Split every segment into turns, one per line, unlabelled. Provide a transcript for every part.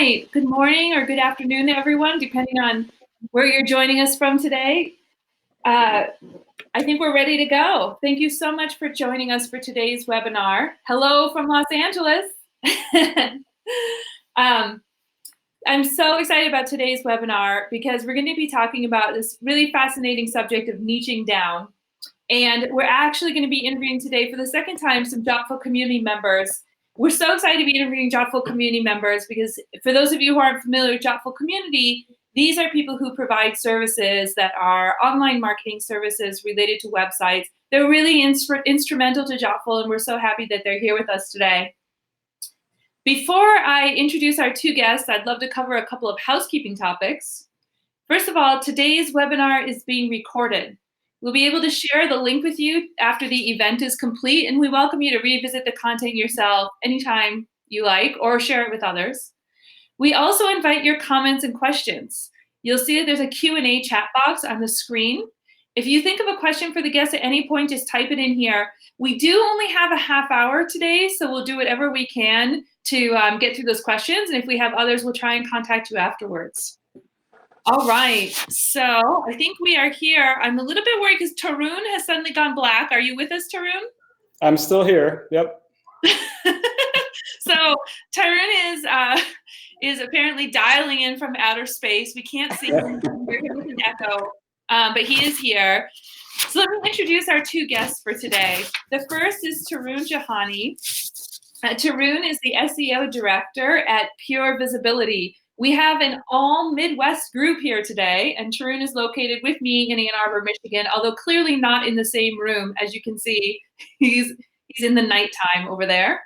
right. Good morning or good afternoon, everyone, depending on where you're joining us from today. I think we're ready to go. Thank you so much for joining us for today's webinar. Hello from Los Angeles. I'm so excited about today's webinar because we're going to be talking about this really fascinating subject of niching down. And we're actually going to be interviewing today for the second time some Jotful community members. We're so excited to be interviewing Jotful community members because for those of you who aren't familiar with Jotful community, these are people who provide services that are online marketing services related to websites. They're really instrumental to Jotful, and we're so happy that they're here with us today. Before I introduce our two guests, I'd love to cover a couple of housekeeping topics. First of all, today's webinar is being recorded. We'll be able to share the link with you after the event is complete, and we welcome you to revisit the content yourself anytime you like or share it with others. We also invite your comments and questions. You'll see that there's a Q&A chat box on the screen. If you think of a question for the guests at any point, just type it in here. We do only have a half hour today, so we'll do whatever we can to get through those questions, and if we have others, we'll try and contact you afterwards. All right, so I think we are here. I'm a little bit worried because Tarun has suddenly gone black. Are you with us, Tarun?
I'm still here, yep.
So Tarun is apparently dialing in from outer space. We can't see him, we hear him with an echo, but he is here. So let me introduce our two guests for today. The first is Tarun Gehani. Tarun is the SEO director at Pure Visibility. We have an all Midwest group here today, and Tarun is located with me in Ann Arbor, Michigan, although clearly not in the same room. As you can see, he's in the nighttime over there.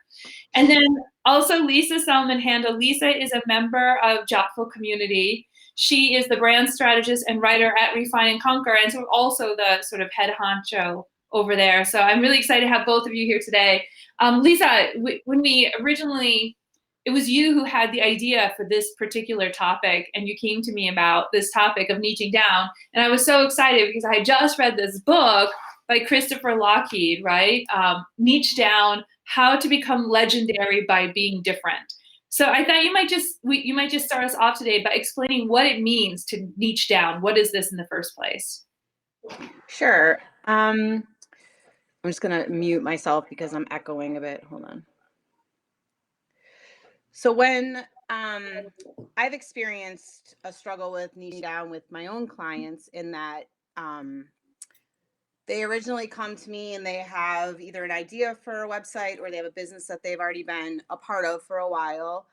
And then also Lisa Salamon-Handel. Lisa is a member of Jotful Community. She is the brand strategist and writer at Refine and Conquer, and so also the sort of head honcho over there. So I'm really excited to have both of you here today. Lisa, when we originally, it was you who had the idea for this particular topic, and you came to me about this topic of niching down, and I was so excited because I just read this book by Christopher Lockheed, right? Niche Down, How to Become Legendary by Being Different. So I thought you might just start us off today by explaining what it means to niche down. What is this in the first place?
Sure. I'm just going to mute myself because I'm echoing a bit. Hold on. So when I've experienced a struggle with niching down with my own clients in that they originally come to me and they have either an idea for a website or they have a business that they've already been a part of for a while.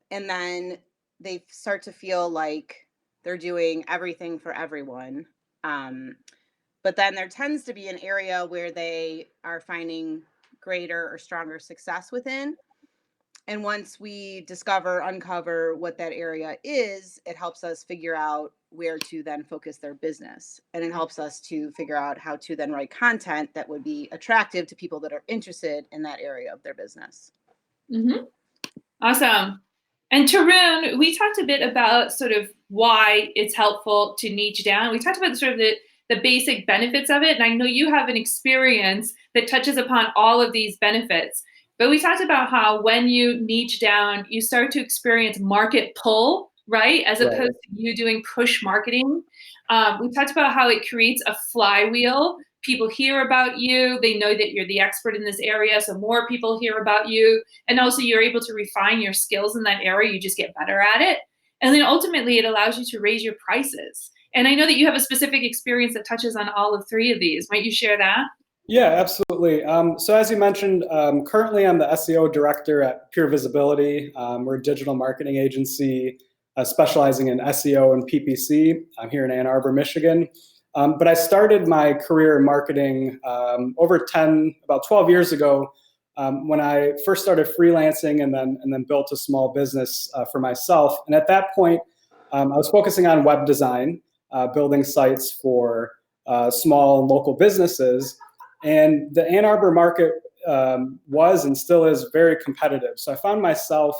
And then they start to feel like they're doing everything for everyone. But then there tends to be an area where they are finding greater or stronger success within. And once we uncover what that area is, it helps us figure out where to then focus their business. And it helps us to figure out how to then write content that would be attractive to people that are interested in that area of their business.
Mm-hmm. Awesome. And Tarun, we talked a bit about sort of why it's helpful to niche down. We talked about sort of the basic benefits of it. And I know you have an experience that touches upon all of these benefits. But we talked about how when you niche down, you start to experience market pull, right? As opposed to you doing push marketing. We talked about how it creates a flywheel. People hear about you. They know that you're the expert in this area, so more people hear about you. And also you're able to refine your skills in that area. You just get better at it. And then ultimately it allows you to raise your prices. And I know that you have a specific experience that touches on all of three of these. Might you share that?
Yeah, absolutely. So as you mentioned, currently I'm the SEO director at Pure Visibility. We're a digital marketing agency specializing in SEO and PPC. I'm here in Ann Arbor, Michigan. But I started my career in marketing about 12 years ago when I first started freelancing and then built a small business for myself. And at that point, I was focusing on web design, building sites for small and local businesses. And the Ann Arbor market was and still is very competitive. So I found myself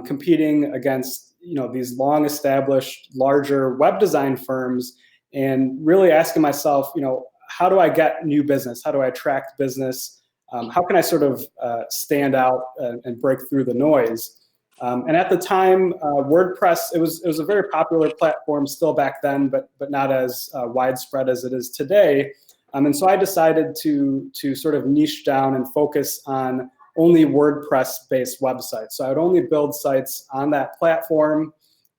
competing against these long-established, larger web design firms, and really asking myself, how do I get new business? How do I attract business? How can I sort of stand out and break through the noise? And at the time, WordPress, it was a very popular platform still back then, but not as widespread as it is today. And so I decided to sort of niche down and focus on only WordPress-based websites. So I would only build sites on that platform.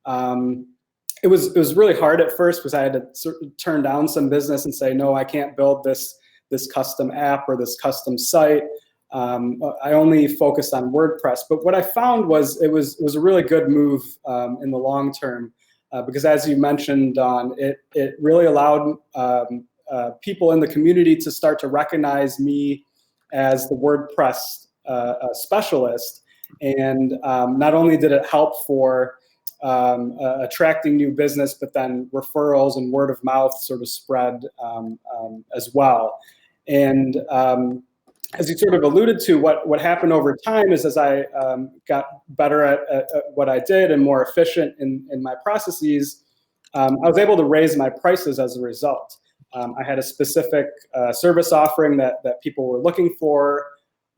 It was really hard at first because I had to turn down some business and say, no, I can't build this custom app or this custom site. I only focused on WordPress. But what I found was it was a really good move in the long term because, as you mentioned, Dawn, it really allowed people in the community to start to recognize me as the WordPress specialist. And not only did it help for attracting new business, but then referrals and word of mouth sort of spread as well. And as you sort of alluded to, what happened over time is as I got better at what I did and more efficient in my processes, I was able to raise my prices as a result. I had a specific service offering that people were looking for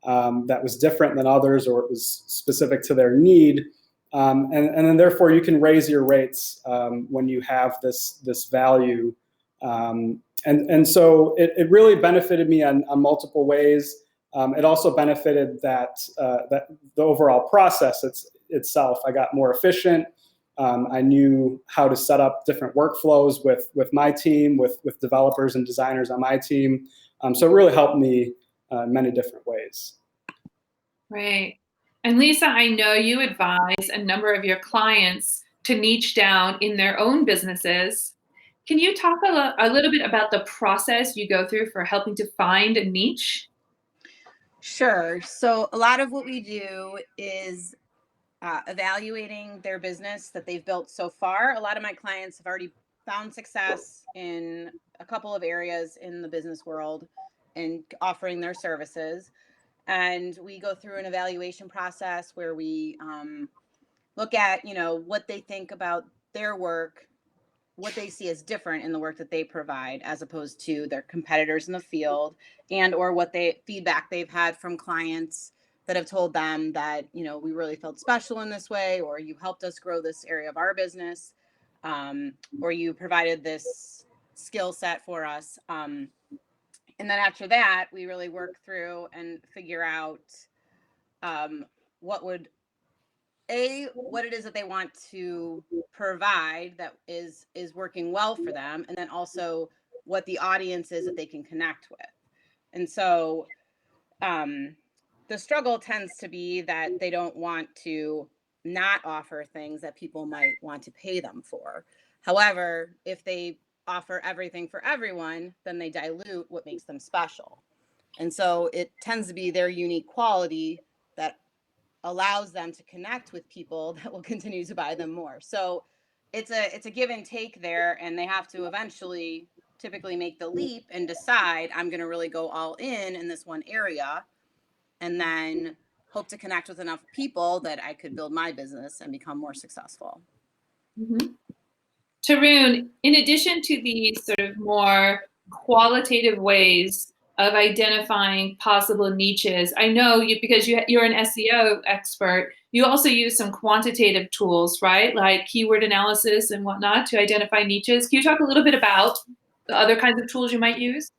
that was different than others, or it was specific to their need. And then therefore you can raise your rates when you have this value. And so it really benefited me on multiple ways. It also benefited that the overall process itself. I got more efficient. I knew how to set up different workflows with my team, with developers and designers on my team. So it really helped me in many different ways.
Right. And Lisa, I know you advise a number of your clients to niche down in their own businesses. Can you talk a little bit about the process you go through for helping to find a niche?
Sure. So a lot of what we do is evaluating their business that they've built so far. A lot of my clients have already found success in a couple of areas in the business world and offering their services. And we go through an evaluation process where we look at, what they think about their work, what they see as different in the work that they provide as opposed to their competitors in the field, and or what feedback they've had from clients that have told them that, we really felt special in this way, or you helped us grow this area of our business, or you provided this skill set for us. And then after that, we really work through and figure out what it is that they want to provide that is working well for them, and then also what the audience is that they can connect with. And so the struggle tends to be that they don't want to not offer things that people might want to pay them for. However, if they offer everything for everyone, then they dilute what makes them special. And so it tends to be their unique quality that allows them to connect with people that will continue to buy them more. So it's a give and take there, and they have to eventually typically make the leap and decide, I'm going to really go all in this one area, and then hope to connect with enough people that I could build my business and become more successful.
Mm-hmm. Tarun, in addition to these sort of more qualitative ways of identifying possible niches, I know because you're an SEO expert, you also use some quantitative tools, right? Like keyword analysis and whatnot to identify niches. Can you talk a little bit about the other kinds of tools you might use?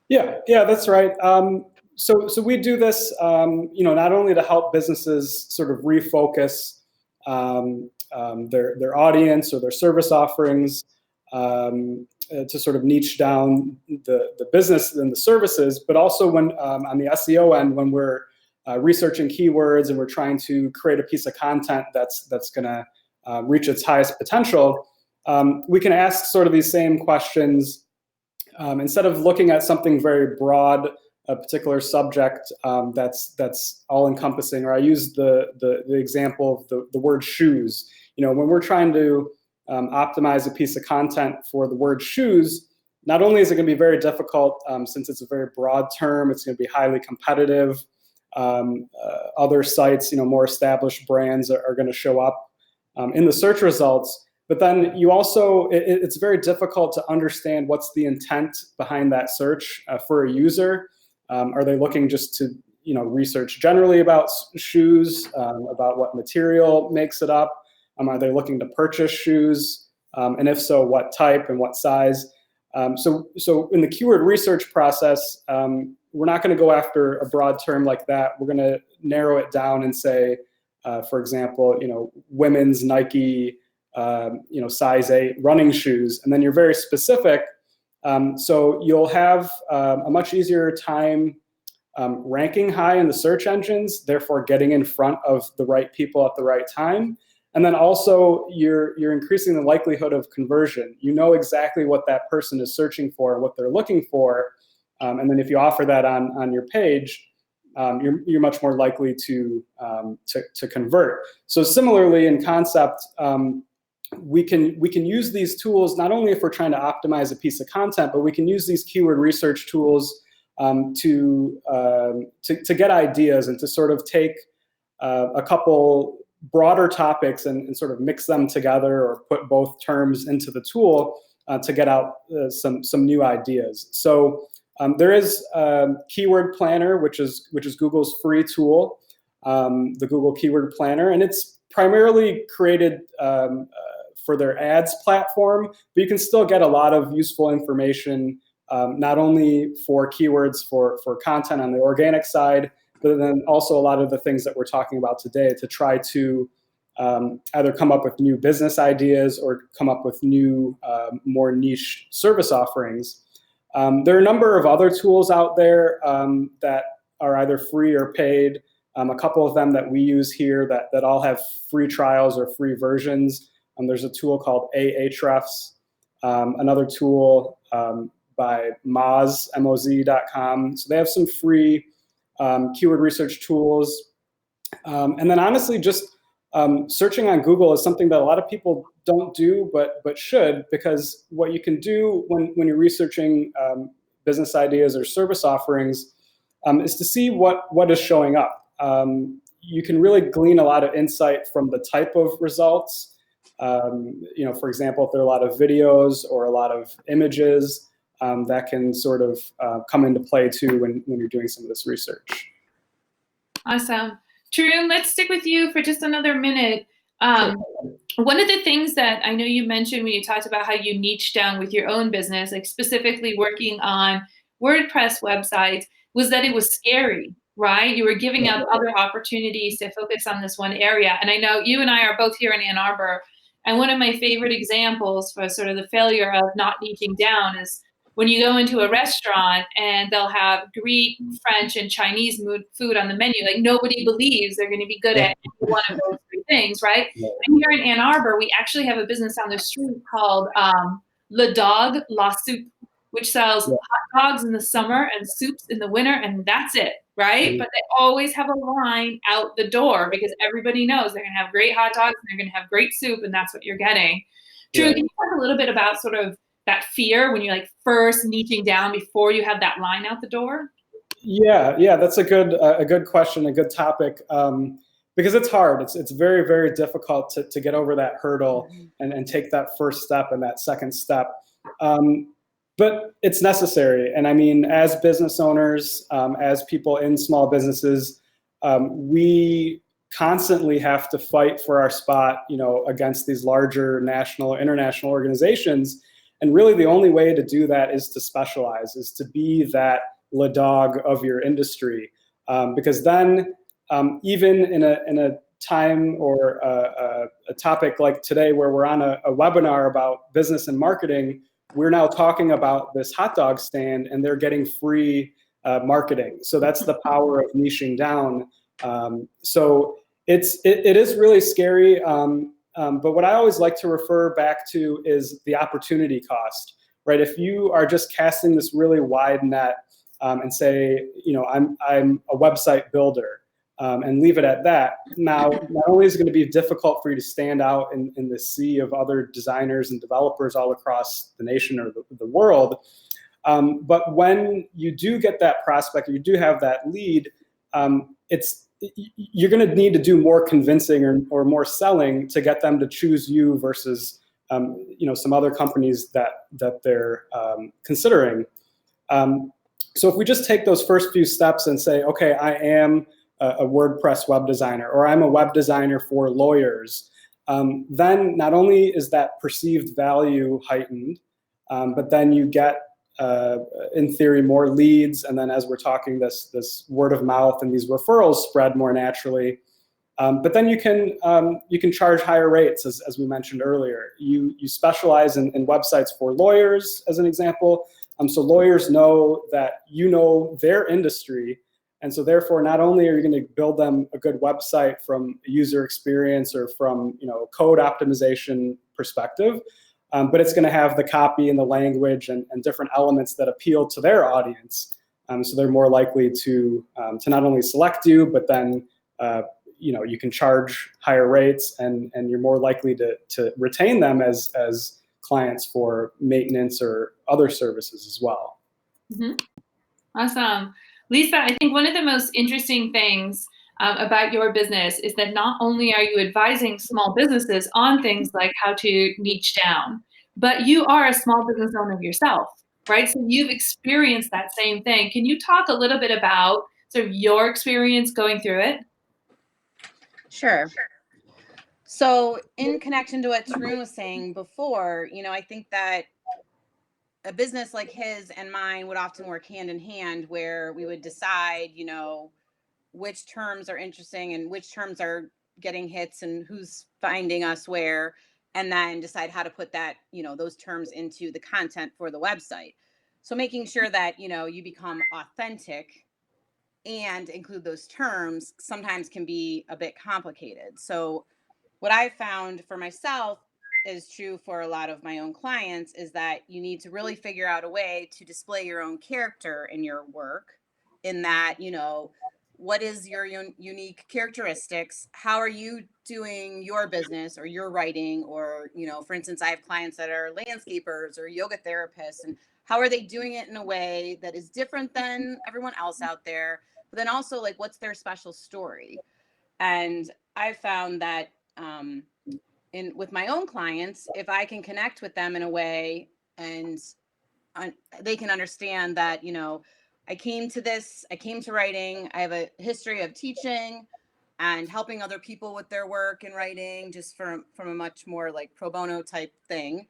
Yeah, that's right. So we do this, not only to help businesses sort of refocus their audience or their service offerings to sort of niche down the business and the services, but also when on the SEO end, when we're researching keywords and we're trying to create a piece of content that's going to reach its highest potential, we can ask sort of these same questions instead of looking at something very broad, a particular subject that's all encompassing. Or I use the example of the word shoes. When we're trying to optimize a piece of content for the word shoes, not only is it going to be very difficult since it's a very broad term, it's going to be highly competitive. Other sites, more established brands are going to show up in the search results. But then you also, it's very difficult to understand what's the intent behind that search for a user. Are they looking just to research generally about shoes, about what material makes it up. Are they looking to purchase shoes? And if so, what type and what size? So in the keyword research process, we're not going to go after a broad term like that. We're going to narrow it down and say, for example, women's Nike, size 8 running shoes, and then you're very specific. So you'll have a much easier time ranking high in the search engines, therefore getting in front of the right people at the right time. And then also you're increasing the likelihood of conversion. You know exactly what that person is searching for and what they're looking for. And then if you offer that on your page, you're much more likely to convert. So similarly in concept, we can use these tools not only if we're trying to optimize a piece of content, but we can use these keyword research tools to get ideas and to sort of take a couple broader topics and sort of mix them together or put both terms into the tool to get out some new ideas. So there is Keyword Planner, which is Google's free tool, the Google Keyword Planner, and it's primarily created for their ads platform, but you can still get a lot of useful information, not only for keywords for content on the organic side, but then also a lot of the things that we're talking about today to try to either come up with new business ideas or come up with new, more niche service offerings. There are a number of other tools out there that are either free or paid. A couple of them that we use here that all have free trials or free versions. There's a tool called Ahrefs, another tool by Moz, moz.com. So they have some free keyword research tools. And then honestly, just searching on Google is something that a lot of people don't do, but should, because what you can do when you're researching business ideas or service offerings is to see what is showing up. You can really glean a lot of insight from the type of results. For example, if there are a lot of videos or a lot of images, that can sort of come into play too when you're doing some of this research.
Awesome. Tarun, let's stick with you for just another minute. One of the things that I know you mentioned when you talked about how you niche down with your own business, like specifically working on WordPress websites, was that it was scary, right? You were giving up other opportunities to focus on this one area. And I know you and I are both here in Ann Arbor. And one of my favorite examples for sort of the failure of not niching down is when you go into a restaurant and they'll have Greek, French, and Chinese food on the menu. Like nobody believes they're going to be good at one of those three things, right? And here in Ann Arbor, we actually have a business on the street called Le Dog La Soup, which sells hot dogs in the summer and soups in the winter, and that's it, right? But they always have a line out the door because everybody knows they're going to have great hot dogs and they're going to have great soup, and that's what you're getting. Drew, can you talk a little bit about sort of that fear when you're like first niching down before you have that line out the door?
Yeah, that's a good question, a good topic, because it's hard. It's very, very difficult to get over that hurdle and take that first step and that second step. But it's necessary. And I mean, as business owners, as people in small businesses, we constantly have to fight for our spot, against these larger national, international organizations. And really the only way to do that is to specialize, is to be that Le Dog of your industry. Because then even in a time or a topic like today where we're on a webinar about business and marketing, we're now talking about this hot dog stand and they're getting free marketing. So that's the power of niching down. So it is really scary. But what I always like to refer back to is the opportunity cost, right? If you are just casting this really wide net and say, I'm a website builder and leave it at that. Now, not only is it going to be difficult for you to stand out in the sea of other designers and developers all across the nation or the world, but when you do get that prospect, or you do have that lead, you're going to need to do more convincing or more selling to get them to choose you versus some other companies that they're considering. So if we just take those first few steps and say, okay, I am a WordPress web designer, or I'm a web designer for lawyers, then not only is that perceived value heightened, but then you get, in theory, more leads. And then as we're talking, this word of mouth and these referrals spread more naturally. But then you can charge higher rates, as we mentioned earlier. You specialize in websites for lawyers, as an example. So lawyers know that you know their industry, and so therefore not only are you going to build them a good website from a user experience or from code optimization perspective, but it's going to have the copy and the language and different elements that appeal to their audience. So they're more likely to not only select you, but then you can charge higher rates, and you're more likely to retain them as clients for maintenance or other services as well.
Mm-hmm. Awesome. Lisa, I think one of the most interesting things about your business is that not only are you advising small businesses on things like how to niche down, but you are a small business owner yourself, right? So you've experienced that same thing. Can you talk a little bit about sort of your experience going through it?
Sure. So in connection to what Tarun was saying before, I think that a business like his and mine would often work hand in hand, where we would decide, which terms are interesting and which terms are getting hits and who's finding us where, and then decide how to put that, those terms into the content for the website. So making sure that, you become authentic and include those terms sometimes can be a bit complicated. So what I found for myself is true for a lot of my own clients is that you need to really figure out a way to display your own character in your work, in that, what is your unique characteristics? How are you doing your business or your writing? Or, for instance, I have clients that are landscapers or yoga therapists, and how are they doing it in a way that is different than everyone else out there? But then also, like, what's their special story? And I found that with my own clients, if I can connect with them in a way and they can understand that, I came to writing, I have a history of teaching and helping other people with their work and writing, just from a much more like pro bono type thing.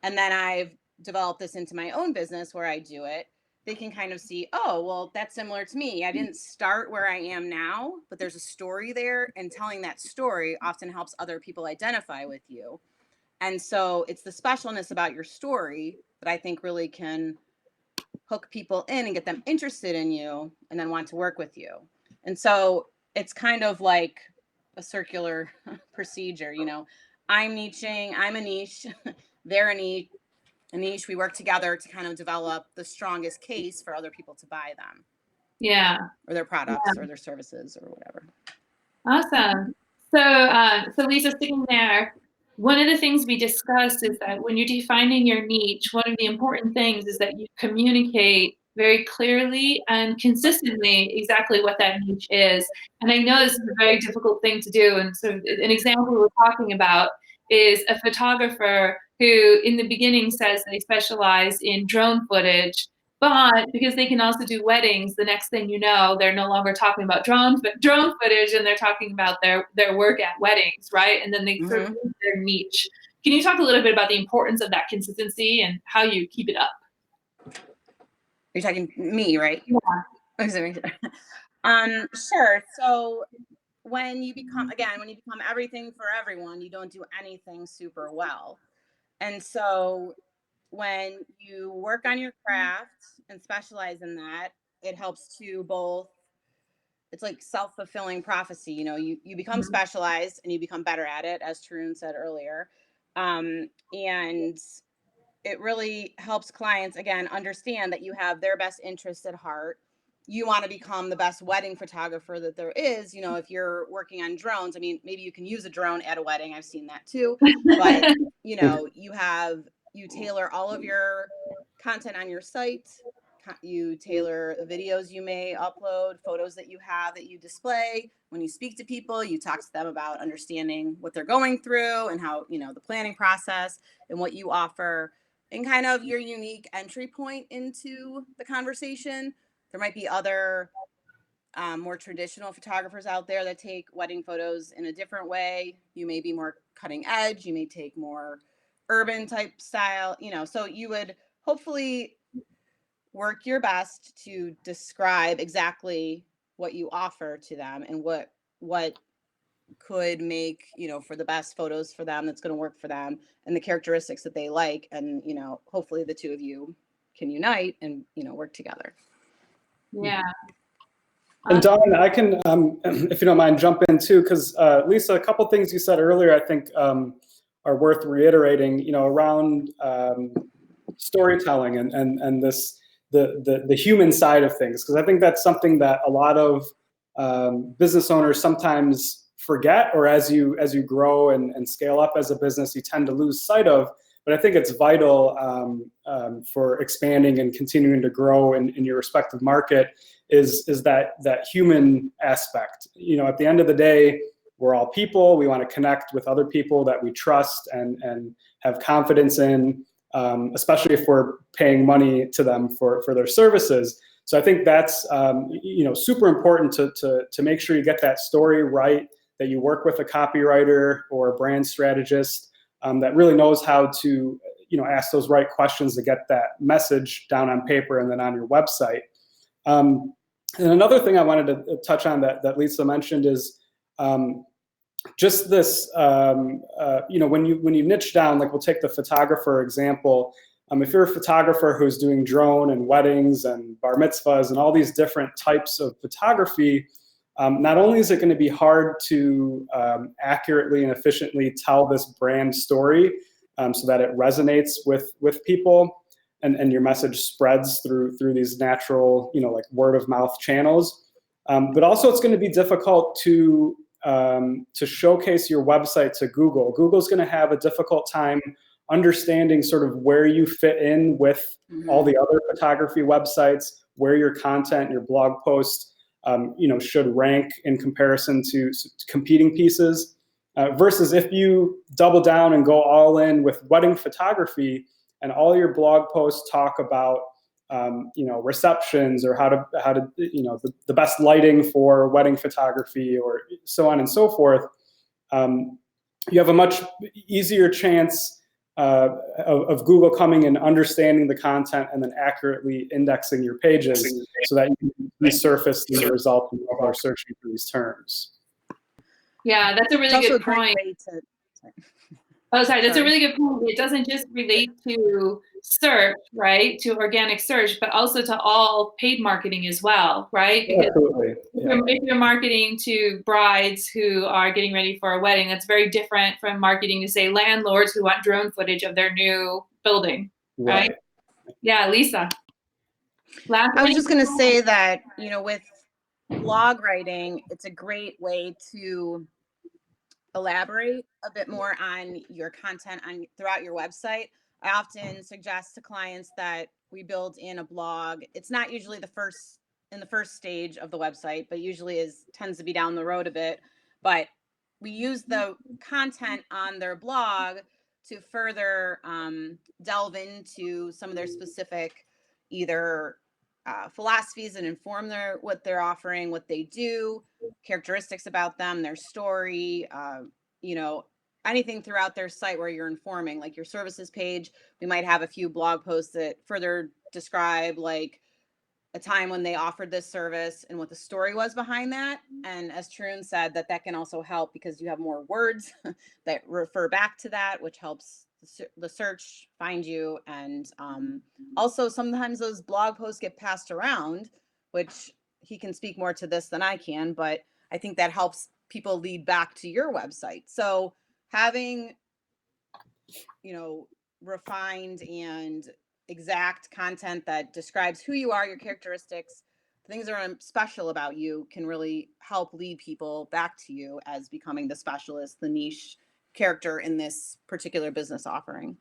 And then I've developed this into my own business where I do it. They can kind of see, oh, well, that's similar to me. I didn't start where I am now, but there's a story there, and telling that story often helps other people identify with you. And so it's the specialness about your story that I think really can hook people in and get them interested in you and then want to work with you. And so it's kind of like a circular procedure, I'm niching, I'm a niche, they're a niche. We work together to kind of develop the strongest case for other people to buy them.
Yeah.
Or their products or their services or whatever.
Awesome. So Lisa, sitting there, one of the things we discussed is that when you're defining your niche, one of the important things is that you communicate very clearly and consistently exactly what that niche is. And I know this is a very difficult thing to do. And so an example we're talking about is a photographer who in the beginning says they specialize in drone footage, but because they can also do weddings, the next thing you know, they're no longer talking about drone footage, and they're talking about their work at weddings, right? And then they sort of lose their niche. Can you talk a little bit about the importance of that consistency and how you keep it up?
You're talking me, right?
Yeah.
Sure. So when you become everything for everyone, you don't do anything super well. And so when you work on your craft and specialize in that, it helps to both, it's like self-fulfilling prophecy. You become specialized and you become better at it, as Tarun said earlier. And it really helps clients, again, understand that you have their best interest at heart. You want to become the best wedding photographer that there is. If you're working on drones, I mean, maybe you can use a drone at a wedding. I've seen that too. But, you tailor all of your content on your site. You tailor the videos you may upload, photos that you have that you display. When you speak to people, you talk to them about understanding what they're going through and how, the planning process and what you offer, and kind of your unique entry point into the conversation. There might be other more traditional photographers out there that take wedding photos in a different way. You may be more cutting edge. You may take more urban type style, so you would hopefully work your best to describe exactly what you offer to them and what could make, for the best photos for them, that's going to work for them, and the characteristics that they like. And, hopefully the two of you can unite and, work together.
Yeah.
And Dawn, I can, if you don't mind, jump in too, because Lisa, a couple things you said earlier, I think are worth reiterating, around storytelling and this, the human side of things, because I think that's something that a lot of business owners sometimes forget, or as you grow and scale up as a business, you tend to lose sight of. But I think it's vital for expanding and continuing to grow in your respective market is that human aspect. At the end of the day, we're all people. We want to connect with other people that we trust and have confidence in, especially if we're paying money to them for their services. So I think that's super important to make sure you get that story right, that you work with a copywriter or a brand strategist that really knows how to ask those right questions to get that message down on paper and then on your website. And another thing I wanted to touch on that Lisa mentioned is just this, when you niche down, like we'll take the photographer example. If you're a photographer who's doing drone and weddings and bar mitzvahs and all these different types of photography, not only is it going to be hard to accurately and efficiently tell this brand story so that it resonates with people and your message spreads through these natural, like word of mouth channels, but also it's going to be difficult to showcase your website to Google. Google's going to have a difficult time understanding sort of where you fit in with all the other photography websites, where your content, your blog post, should rank in comparison to competing pieces, versus if you double down and go all in with wedding photography and all your blog posts talk about, receptions or how to the best lighting for wedding photography or so on and so forth, you have a much easier chance of Google coming and understanding the content and then accurately indexing your pages so that you can resurface the result when people are searching for these terms.
Yeah, that's a really good point. Oh, sorry, that's a really good point. It doesn't just relate to search, right, to organic search, but also to all paid marketing as well, right? Because
absolutely.
If you're marketing to brides who are getting ready for a wedding, that's very different from marketing to, say, landlords who want drone footage of their new building, right? Yeah, Lisa.
I was just going to say that, with blog writing, it's a great way to elaborate a bit more on your content throughout your website. I often suggest to clients that we build in a blog. It's not usually in the first stage of the website, but usually tends to be down the road a bit. But we use the content on their blog to further delve into some of their specific either philosophies and inform what they're offering, what they do, characteristics about them, their story, anything throughout their site where you're informing, like your services page. We might have a few blog posts that further describe like a time when they offered this service and what the story was behind that. And as Tarun said, that can also help because you have more words that refer back to that, which helps the search find you. And also sometimes those blog posts get passed around, which he can speak more to this than I can, but I think that helps people lead back to your website. So having, refined and exact content that describes who you are, your characteristics, things that are special about you can really help lead people back to you as becoming the specialist, the niche character in this particular business offering.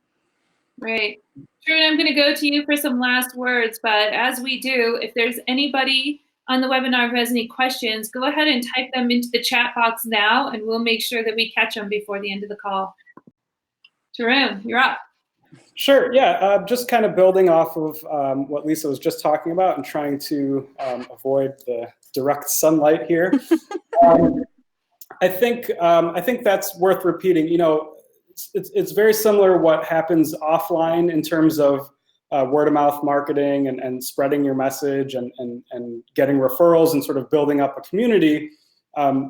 Right. Tarun, I'm going to go to you for some last words, but as we do, if there's anybody on the webinar who has any questions, go ahead and type them into the chat box now, and we'll make sure that we catch them before the end of the call. Tarun, you're up.
Sure. Yeah. Just kind of building off of what Lisa was just talking about and trying to avoid the direct sunlight here. I think that's worth repeating. You know, it's very similar what happens offline in terms of word of mouth marketing and spreading your message and getting referrals and sort of building up a community.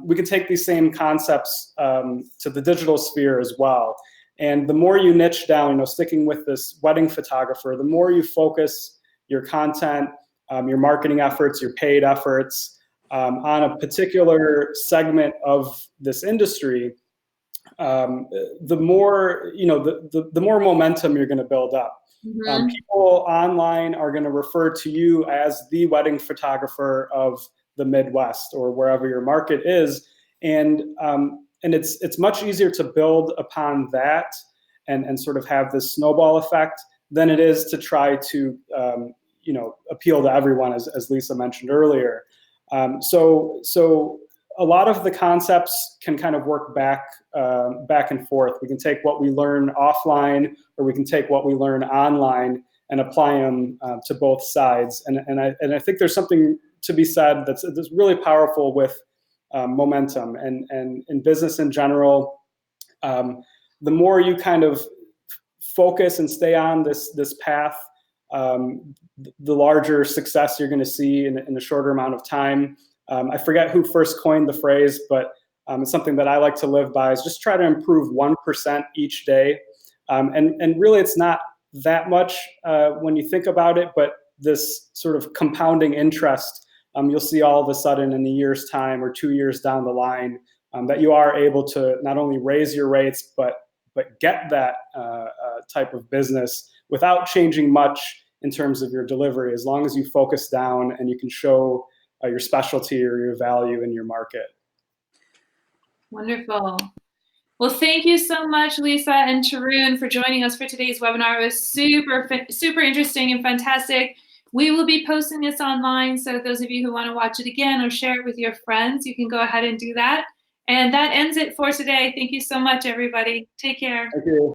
We can take these same concepts to the digital sphere as well. And the more you niche down, you know, sticking with this wedding photographer, the more you focus your content, your marketing efforts, your paid efforts on a particular segment of this industry, the more, you know, the more momentum you're going to build up.
Mm-hmm.
People online are going to refer to you as the wedding photographer of the Midwest or wherever your market is, and it's much easier to build upon that and sort of have this snowball effect than it is to try to you know, appeal to everyone, as Lisa mentioned earlier. So a lot of the concepts can kind of work back and forth. We can take what we learn offline, or we can take what we learn online and apply them to both sides. And I think there's something to be said that's really powerful with momentum and in business in general. The more you kind of focus and stay on this path, the larger success you're going to see in a shorter amount of time. I forget who first coined the phrase, but it's something that I like to live by, is just try to improve 1% each day. And really, it's not that much when you think about it, but this sort of compounding interest, you'll see all of a sudden in a year's time or 2 years down the line that you are able to not only raise your rates, but get that type of business without changing much in terms of your delivery, as long as you focus down and you can show your specialty or your value in your market.
Wonderful. Well, thank you so much, Lisa and Tarun, for joining us for today's webinar. It was super interesting and fantastic. We will be posting this online, so those of you who want to watch it again or share it with your friends, you can go ahead and do that. And that ends it for today. Thank you so much, everybody. Take care.
Thank you.